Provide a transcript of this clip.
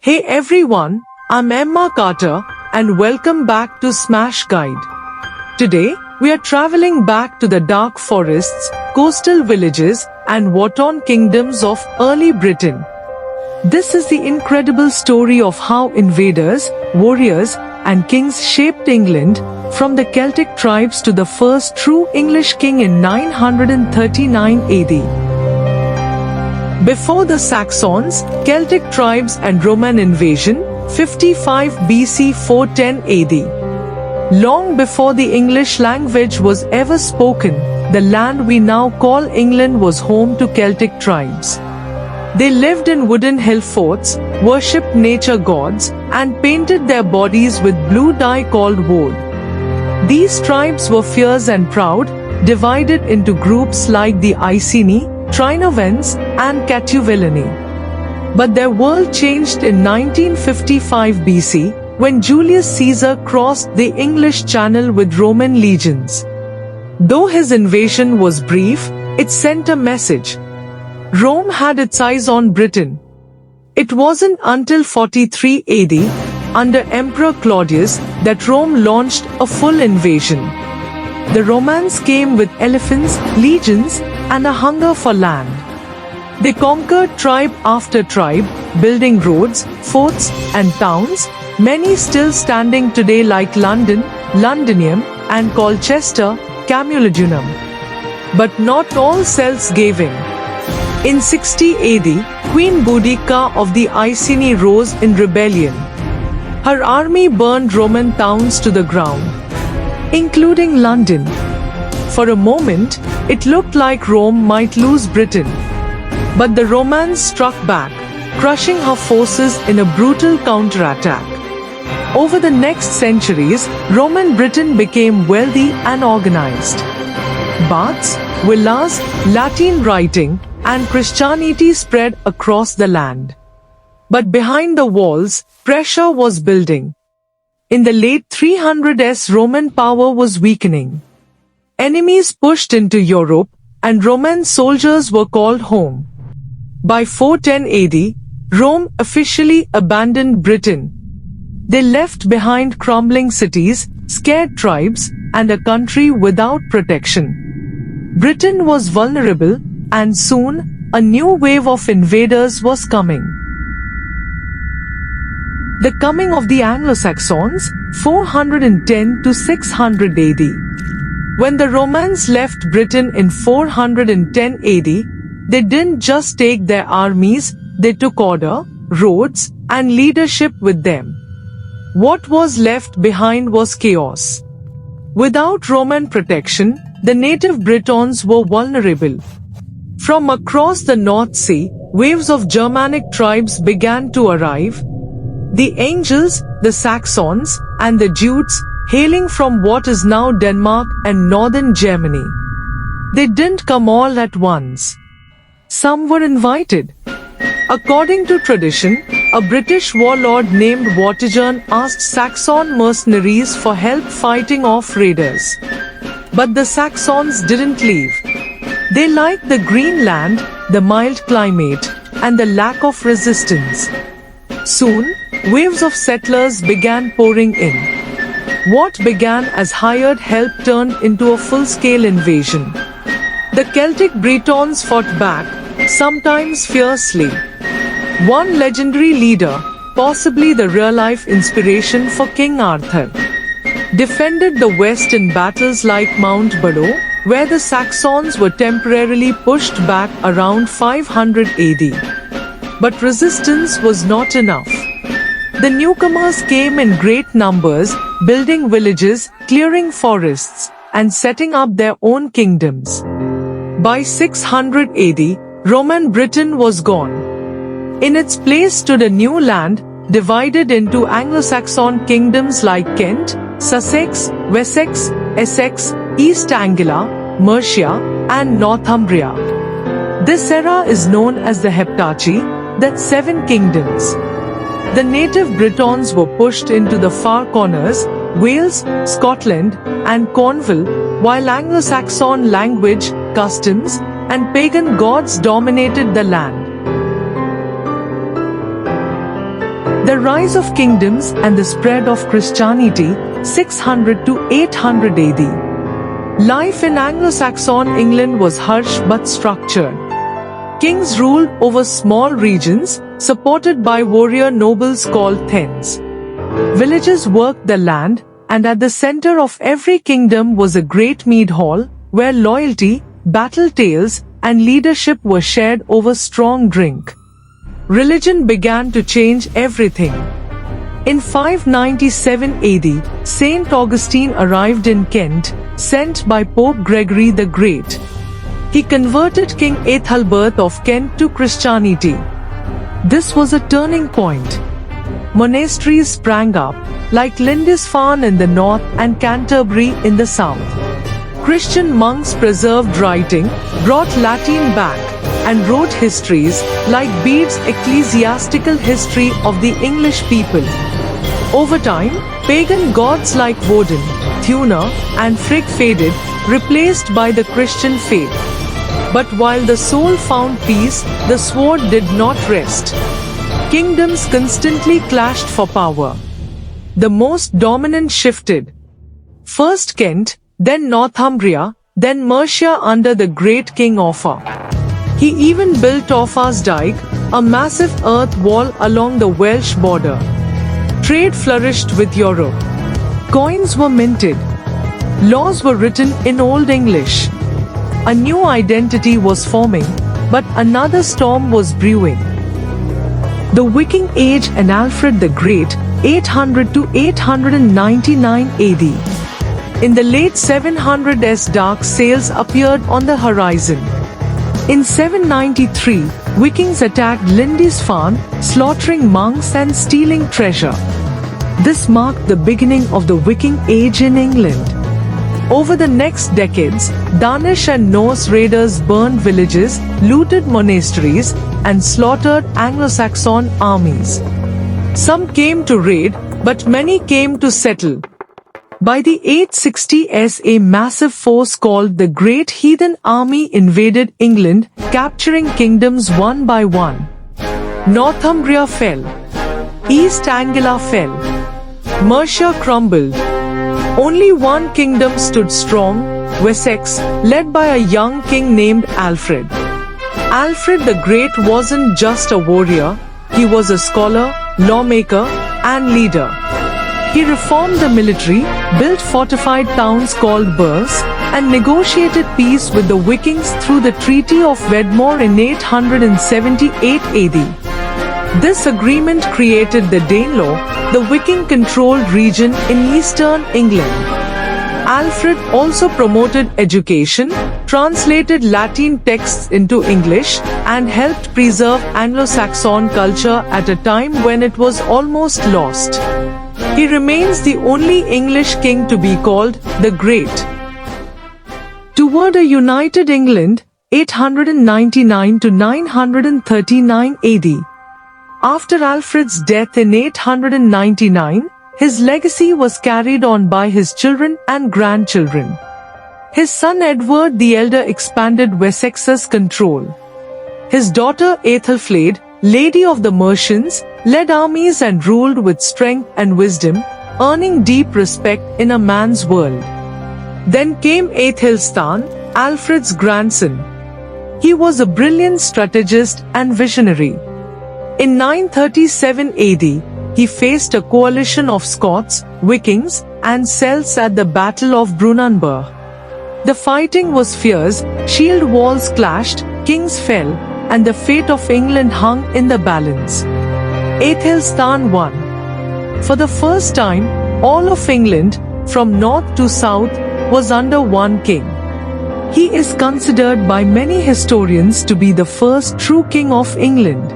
Hey everyone, I'm Emma Carter and welcome back to Smash Guide. Today, we are traveling back to the dark forests, coastal villages and war-torn kingdoms of early Britain. This is the incredible story of how invaders, warriors and kings shaped England, from the Celtic tribes to the first true English king in 939 AD. Before the Saxons, Celtic tribes and Roman invasion, 55 BC 410 AD. Long before the English language was ever spoken, the land we now call England was home to Celtic tribes. They lived in wooden hill forts, worshipped nature gods, and painted their bodies with blue dye called woad. These tribes were fierce and proud, divided into groups like the Iceni, Trinovens, and Catuvellini. But their world changed in 1955 BC, when Julius Caesar crossed the English Channel with Roman legions. Though his invasion was brief, it sent a message. Rome had its eyes on Britain. It wasn't until 43 AD, under Emperor Claudius, that Rome launched a full invasion. The Romans came with elephants, legions, and a hunger for land. They conquered tribe after tribe, building roads, forts, and towns, many still standing today like London, Londinium, and Colchester, Camulodunum. But not all Celts gave in. In 60 AD, Queen Boudicca of the Iceni rose in rebellion. Her army burned Roman towns to the ground, including London. For a moment, it looked like Rome might lose Britain. But the Romans struck back, crushing her forces in a brutal counterattack. Over the next centuries, Roman Britain became wealthy and organized. Baths, villas, Latin writing, and Christianity spread across the land. But behind the walls, pressure was building. In the late 300s, Roman power was weakening. Enemies pushed into Europe, and Roman soldiers were called home. By 410 AD, Rome officially abandoned Britain. They left behind crumbling cities, scared tribes, and a country without protection. Britain was vulnerable, and soon, a new wave of invaders was coming. The coming of the Anglo-Saxons, 410 to 600 AD. When the Romans left Britain in 410 AD, they didn't just take their armies, they took order, roads, and leadership with them. What was left behind was chaos. Without Roman protection, the native Britons were vulnerable. From across the North Sea, waves of Germanic tribes began to arrive. The Angles, the Saxons, and the Jutes, hailing from what is now Denmark and northern Germany. They didn't come all at once. Some were invited. According to tradition, a British warlord named Vortigern asked Saxon mercenaries for help fighting off raiders. But the Saxons didn't leave. They liked the green land, the mild climate, and the lack of resistance. Soon, waves of settlers began pouring in. What began as hired help turned into a full-scale invasion. The Celtic Britons fought back, sometimes fiercely. One legendary leader, possibly the real-life inspiration for King Arthur, defended the west in battles like Mount Barrow, where the Saxons were temporarily pushed back around 500 AD. But resistance was not enough. The newcomers came in great numbers, building villages, clearing forests, and setting up their own kingdoms. By 600 AD, Roman Britain was gone. In its place stood a new land, divided into Anglo-Saxon kingdoms like Kent, Sussex, Wessex, Essex, East Anglia, Mercia, and Northumbria. This era is known as the Heptarchy, the Seven Kingdoms. The native Britons were pushed into the far corners, Wales, Scotland, and Cornwall, while Anglo-Saxon language, customs, and pagan gods dominated the land. The rise of kingdoms and the spread of Christianity, 600 to 800 AD. Life in Anglo-Saxon England was harsh but structured. Kings ruled over small regions, supported by warrior nobles called thegns. Villagers worked the land, and at the center of every kingdom was a great mead hall, where loyalty, battle tales, and leadership were shared over strong drink. Religion began to change everything. In 597 AD, Saint Augustine arrived in Kent, sent by Pope Gregory the Great. He converted King Ethelbert of Kent to Christianity. This was a turning point. Monasteries sprang up, like Lindisfarne in the north and Canterbury in the south. Christian monks preserved writing, brought Latin back, and wrote histories, like Bede's Ecclesiastical History of the English People. Over time, pagan gods like Woden, Thuna, and Frigg faded, replaced by the Christian faith. But while the soul found peace, the sword did not rest. Kingdoms constantly clashed for power. The most dominant shifted. First Kent, then Northumbria, then Mercia under the great King Offa. He even built Offa's Dyke, a massive earth wall along the Welsh border. Trade flourished with Europe. Coins were minted. Laws were written in Old English. A new identity was forming, but another storm was brewing. The Viking Age and Alfred the Great, 800 to 899 AD. In the late 700s, dark sails appeared on the horizon. In 793, Vikings attacked Lindisfarne, slaughtering monks and stealing treasure. This marked the beginning of the Viking Age in England. Over the next decades, Danish and Norse raiders burned villages, looted monasteries, and slaughtered Anglo-Saxon armies. Some came to raid, but many came to settle. By the 860s, a massive force called the Great Heathen Army invaded England, capturing kingdoms one by one. Northumbria fell. East Anglia fell. Mercia crumbled. Only one kingdom stood strong, Wessex, led by a young king named Alfred. Alfred the Great wasn't just a warrior, he was a scholar, lawmaker, and leader. He reformed the military, built fortified towns called burghs, and negotiated peace with the Vikings through the Treaty of Wedmore in 878 AD. This agreement created the Danelaw, the Viking-controlled region in eastern England. Alfred also promoted education, translated Latin texts into English, and helped preserve Anglo-Saxon culture at a time when it was almost lost. He remains the only English king to be called the Great. Toward a united England, 899 to 939 AD. After Alfred's death in 899, his legacy was carried on by his children and grandchildren. His son Edward the Elder expanded Wessex's control. His daughter Aethelflaed, Lady of the Mercians, led armies and ruled with strength and wisdom, earning deep respect in a man's world. Then came Aethelstan, Alfred's grandson. He was a brilliant strategist and visionary. In 937 AD, he faced a coalition of Scots, Vikings, and Celts at the Battle of Brunanburh. The fighting was fierce, shield walls clashed, kings fell, and the fate of England hung in the balance. Aethelstan won. For the first time, all of England, from north to south, was under one king. He is considered by many historians to be the first true king of England.